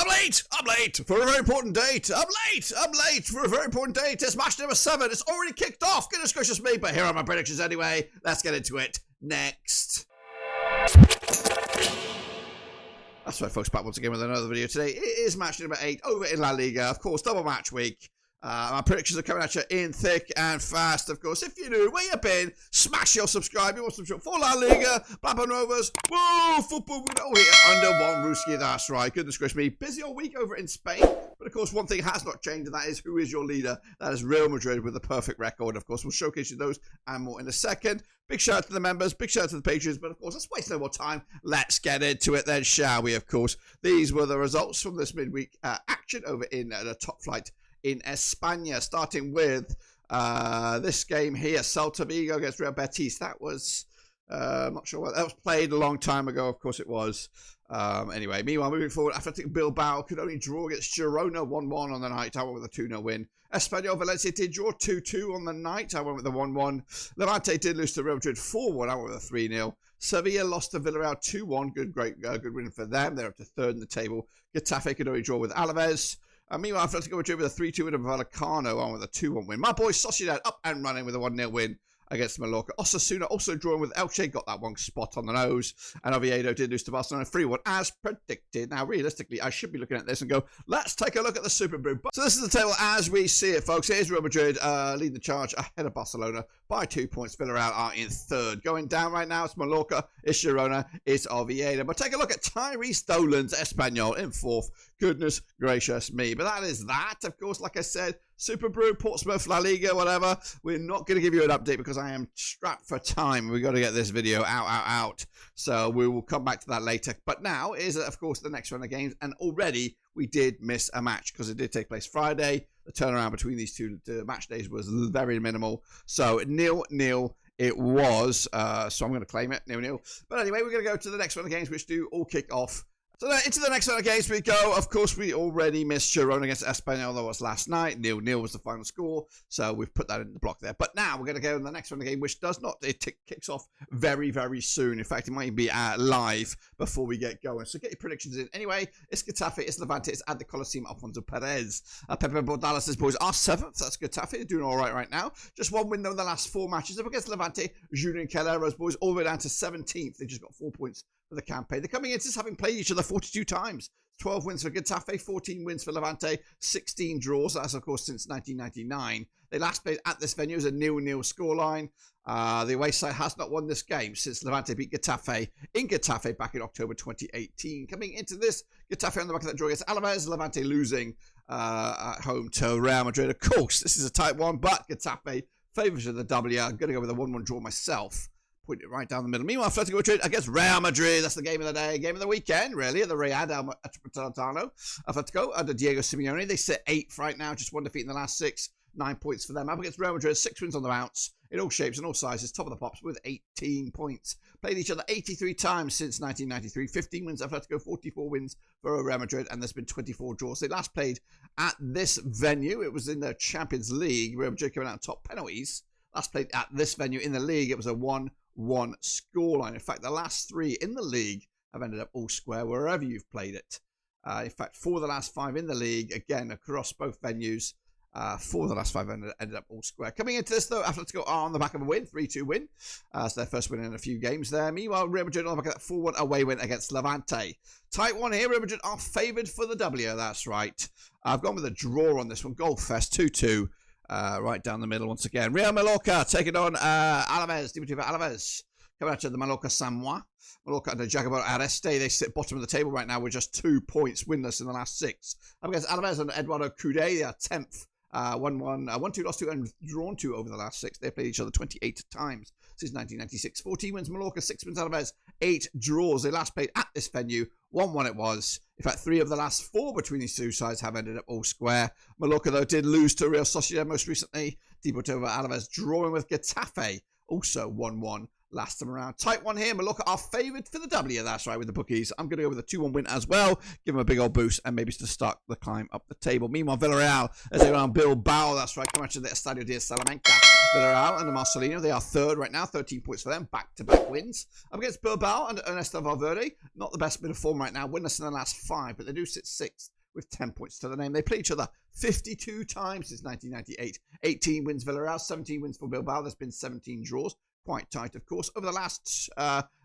I'm late for a very important date. I'm late for a very important date. It's match number 7. It's already kicked off. Goodness gracious me, but here are my predictions anyway. Let's get into it next. That's right, folks, back once again with another video today. It is match number 8 over in La Liga. Of course, double match week. My predictions are coming at you in thick and fast, of course. If you're new, where you been, smash your subscribe. You want some for La Liga, Blackburn Rovers. Whoa, football winner here under one Ruski. That's right. Goodness gracious me. Busy all week over in Spain. But, of course, one thing has not changed, and that is who is your leader. That is Real Madrid with the perfect record. Of course, we'll showcase you those and more in a second. Big shout out to the members. Big shout out to the patrons. But, of course, let's waste no more time. Let's get into it then, shall we, of course. These were the results from this midweek action over in the top flight in España, starting with this game here, Celta Vigo against Real Betis. That was, I'm not sure what, that was played a long time ago, of course it was. Anyway, meanwhile, moving forward, Atlético Bilbao could only draw against Girona 1-1 on the night. I went with a 2-0 win. Espanyol Valencia did draw 2-2 on the night. I went with a 1-1. Levante did lose to Real Madrid 4-1. I went with a 3-0. Sevilla lost to Villarreal 2-1. Good win for them. They're up to third in the table. Getafe could only draw with Alavés. Meanwhile, Atlético Madrid with a 3-2 win over Vallecano on with a 2-1 win. My boys Sociedad up and running with a 1-0 win against Mallorca. Osasuna also drawing with Elche, got that one spot on the nose. And Oviedo did lose to Barcelona 3-1 as predicted. Now, realistically, I should be looking at this and go, let's take a look at the Super Brew. So this is the table as we see it, folks. Here's Real Madrid leading the charge ahead of Barcelona by 2 points. Villarreal are in third. Going down right now, it's Mallorca, it's Girona, it's Oviedo. But take a look at Tyrese Dolan's Espanyol in fourth. Goodness gracious me. But that is that. Of course, like I said, Super Brew, Portsmouth, La Liga, whatever. We're not going to give you an update because I am strapped for time. We've got to get this video out. So we will come back to that later. But now is, of course, the next round of games. And already we did miss a match because it did take place Friday. The turnaround between these two match days was very minimal. So 0-0 it was. So I'm going to claim it, 0-0. But anyway, we're going to go to the next round of games, which do all kick off. So into the next round of games we go. Of course, we already missed Girona against Espanyol. That was last night. 0-0 was the final score. So we've put that in the block there. But now we're going to go in the next round of game, which does not. It kicks off very, very soon. In fact, it might even be live before we get going. So get your predictions in. Anyway, it's Getafe, it's Levante, it's at the Coliseum. Alfonso Perez. Pepe Bordalás' boys are 7th. That's Getafe. They're doing all right now. Just one win, though, in the last 4 matches. Up against Levante, Julian Calera's boys all the way down to 17th. They just got 4 points for the campaign. They're coming into this having played each other 42 times. 12 wins for Getafe, 14 wins for Levante, 16 draws. That's, of course, since 1999. They last played at this venue as a 0-0 scoreline. The away side has not won this game since Levante beat Getafe in Getafe back in October 2018. Coming into this, Getafe on the back of that draw against Alavés, Levante losing at home to Real Madrid. Of course, this is a tight one, but Getafe favours the W. I'm going to go with a 1-1 draw myself. Point it right down the middle. Meanwhile, Atletico Madrid against Real Madrid. That's the game of the day, game of the weekend, really, at the Riyadh Metropolitano. Atletico under Diego Simeone. They sit 8th right now, just 1 defeat in the last 6. 9 points for them. Up against Real Madrid, 6 wins on the bounce, in all shapes and all sizes, top of the pops with 18 points. Played each other 83 times since 1993. 15 wins, Atletico, 44 wins for Real Madrid, and there's been 24 draws. They last played at this venue. It was in the Champions League. Real Madrid coming out on top penalties. Last played at this venue in the league. It was a 1-1 scoreline. In fact, the last 3 in the league have ended up all square wherever you've played it. In fact, 4 of the last 5 in the league, again, across both venues, 4 of the last 5 ended up all square. Coming into this, though, Atletico are on the back of a win, 3-2 win. It's their first win in a few games there. Meanwhile, Real Madrid on the back of that 4-1 away win against Levante. Tight one here. Real Madrid are favoured for the W. That's right. I've gone with a draw on this one. Goal fest, 2-2. Right down the middle once again. Real Mallorca taking on Alavés. Deportivo Alavés. Coming out to the Mallorca Samoa. Mallorca under Jacobo Areste. They sit bottom of the table right now with just 2 points winless in the last 6. Up against Alavés and Eduardo Coude. They are 10th. 1-2 lost 2 and drawn 2 over the last 6. They've played each other 28 times since 1996. 14 wins Mallorca, 6 wins Alavés, 8 draws. They last played at this venue. 1-1 it was. In fact, 3 of the last 4 between these two sides have ended up all square. Mallorca, though, did lose to Real Sociedad most recently. Deportivo Alavés drawing with Getafe, also 1-1 last time around. Tight one here. Mallorca are favoured for the W. That's right, with the bookies. I'm going to go with a 2-1 win as well. Give them a big old boost and maybe to start the climb up the table. Meanwhile, Villarreal, as they go on Bilbao. That's right, come out to the Estadio de Salamanca. Villarreal and the Marcelino, they are third right now. 13 points for them. Back-to-back wins. Up against Bilbao and Ernesto Valverde. Not the best bit of form right now. Winless in the last 5, but they do sit 6th with 10 points to the name. They play each other 52 times since 1998. 18 wins Villarreal, 17 wins for Bilbao. There's been 17 draws. Quite tight, of course. Over the last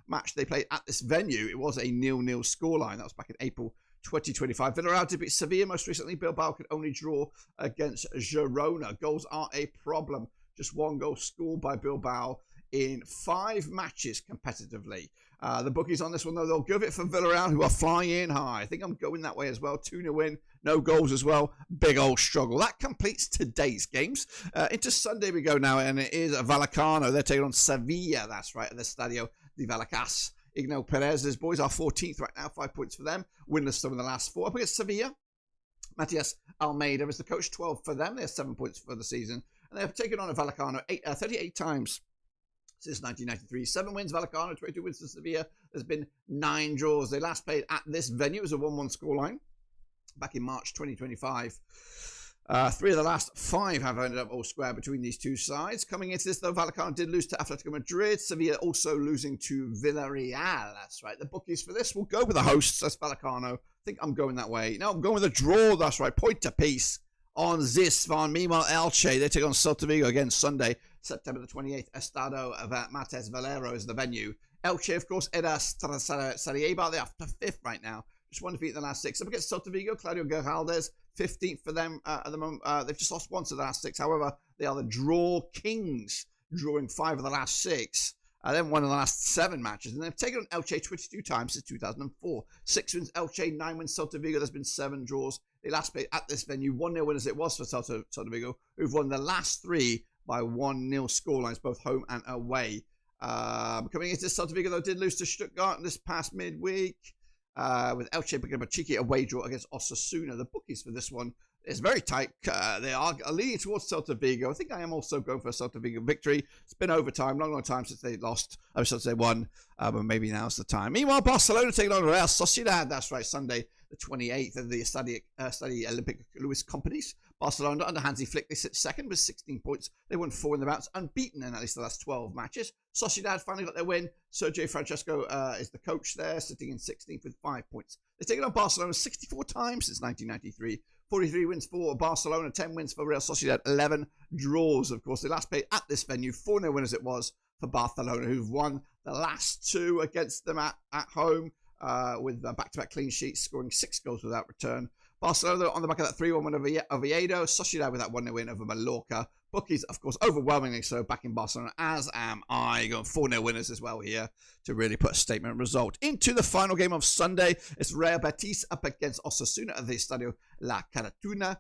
match they played at this venue, it was a 0-0 scoreline. That was back in April 2025. Villarreal did beat Sevilla most recently. Bilbao could only draw against Girona. Goals are a problem. Just 1 goal scored by Bilbao in 5 matches competitively. The bookies on this one, though, they'll give it for Villarreal, who are flying high. I think I'm going that way as well. 2-0 win, no goals as well. Big old struggle. That completes today's games. Into Sunday we go now, and it is Vallecano. They're taking on Sevilla. That's right, at the Estadio de Vallecas. Ignacio Perez's boys are 14th right now. 5 points for them. Winless from the last 4. Up against Sevilla, Matias Almeida is the coach. 12 for them. They have 7 points for the season. And they've taken on a Vallecano 38 times since 1993. 7 wins Vallecano, 22 wins to Sevilla. There's been 9 draws. They last played at this venue. It was a 1-1 scoreline back in March 2025. 3 of the last 5 have ended up all square between these two sides. Coming into this, though, Vallecano did lose to Atlético Madrid. Sevilla also losing to Villarreal. That's right. The bookies for this will go with the hosts. That's Vallecano. I think I'm going that way. No, I'm going with a draw. That's right. Point to piece on this one. Meanwhile, Elche, they take on Celta Vigo again Sunday, September the 28th. Estado of Mates Valero is the venue. Elche, of course, Eras Sarajevo. They're up to 5th right now. Just 1 defeat in the last 6. Up against Celta Vigo, Claudio Geraldes, 15th for them at the moment. They've just lost 1 to the last 6. However, they are the draw kings, drawing 5 of the last 6. Then 1 of the last 7 matches. And they've taken on Elche 22 times since 2004. 6 wins Elche, 9 wins Celta Vigo. There's been 7 draws. They last played at this venue. 1-0 win as it was for Celta Vigo, who've won the last 3 by 1-0 scorelines, both home and away. Coming into Celta Vigo, though, did lose to Stuttgart this past midweek. With Elche picking up a cheeky away draw against Osasuna. The bookies for this one is very tight. They are leaning towards Celta Vigo. I think I am also going for a Celta Vigo victory. It's been overtime, long time since they lost. I was they won, but maybe now's the time. Meanwhile, Barcelona taking on Real Sociedad. That's right, Sunday the 28th of the Study Olympic Luis Companies. Barcelona under Hansi Flick, they sit 2nd with 16 points. They won 4 in the bouts, unbeaten in at least the last 12 matches. Sociedad finally got their win. Sergio Francesco is the coach there, sitting in 16th with 5 points. They've taken on Barcelona 64 times since 1993. 43 wins for Barcelona, 10 wins for Real Sociedad, 11 draws, of course. They last played at this venue, 4-0 win as it was for Barcelona, who've won the last 2 against them at home. With back-to-back clean sheets, scoring 6 goals without return. Barcelona on the back of that 3-1 win over Oviedo. Sociedad with that 1-0 win over Mallorca. Bookies, of course, overwhelmingly so, back in Barcelona, as am I. Going 4-0 winners as well here to really put a statement result. Into the final game of Sunday, it's Real Betis up against Osasuna at the Estadio La Caratuna.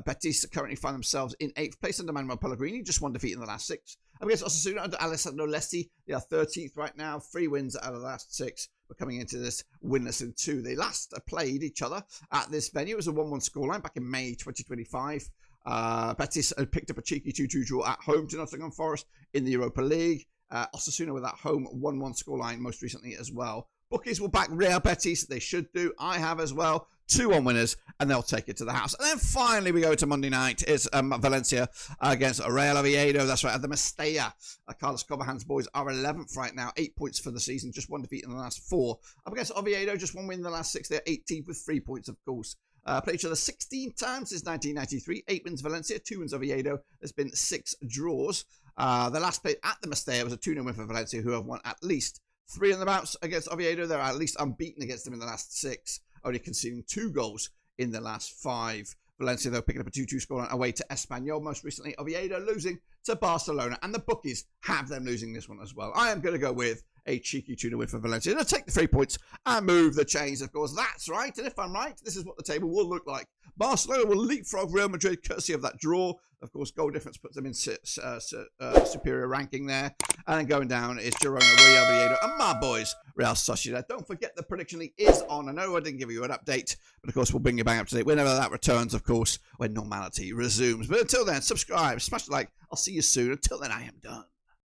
Betis currently find themselves in 8th place under Manuel Pellegrini, just 1 defeat in the last 6. Up against Osasuna under Alessandro Lessi, they are 13th right now, 3 wins out of the last 6. But coming into this winless in 2. They last played each other at this venue. It was a 1-1 scoreline back in May 2025. Betis had picked up a cheeky 2-2 draw at home to Nottingham Forest in the Europa League. Osasuna with that home 1-1 scoreline most recently as well. Bookies will back Real Betis. They should do. I have as well. 2-1 winners, and they'll take it to the house. And then finally we go to Monday night. It's Valencia against Real Oviedo. That's right, at the Mestalla. Carlos Cobahan's boys are 11th right now. 8 points for the season, just 1 defeat in the last 4. Up against Oviedo, just 1 win in the last 6. They're 18th with 3 points, of course. Played each other 16 times since 1993. 8 wins Valencia, 2 wins Oviedo. There's been 6 draws. The last played at the Mestalla was a 2-0 win for Valencia, who have won at least 3 in the bouts against Oviedo. They're at least unbeaten against them in the last 6, only conceding 2 goals in the last 5. Valencia, though, picking up a 2-2 scoreline away to Espanyol. Most recently, Oviedo losing to Barcelona. And the bookies have them losing this one as well. I am going to go with a cheeky 2-0 win for Valencia. They'll take the 3 points and move the chains, of course. That's right. And if I'm right, this is what the table will look like. Barcelona will leapfrog Real Madrid courtesy of that draw. Of course, goal difference puts them in superior ranking there. And then going down is Girona, Real Oviedo, and my boys, Real Sociedad. Don't forget the prediction league is on. I know I didn't give you an update, but of course we'll bring you back up to date whenever that returns, of course, when normality resumes. But until then, subscribe, smash the like. I'll see you soon. Until then, I am done.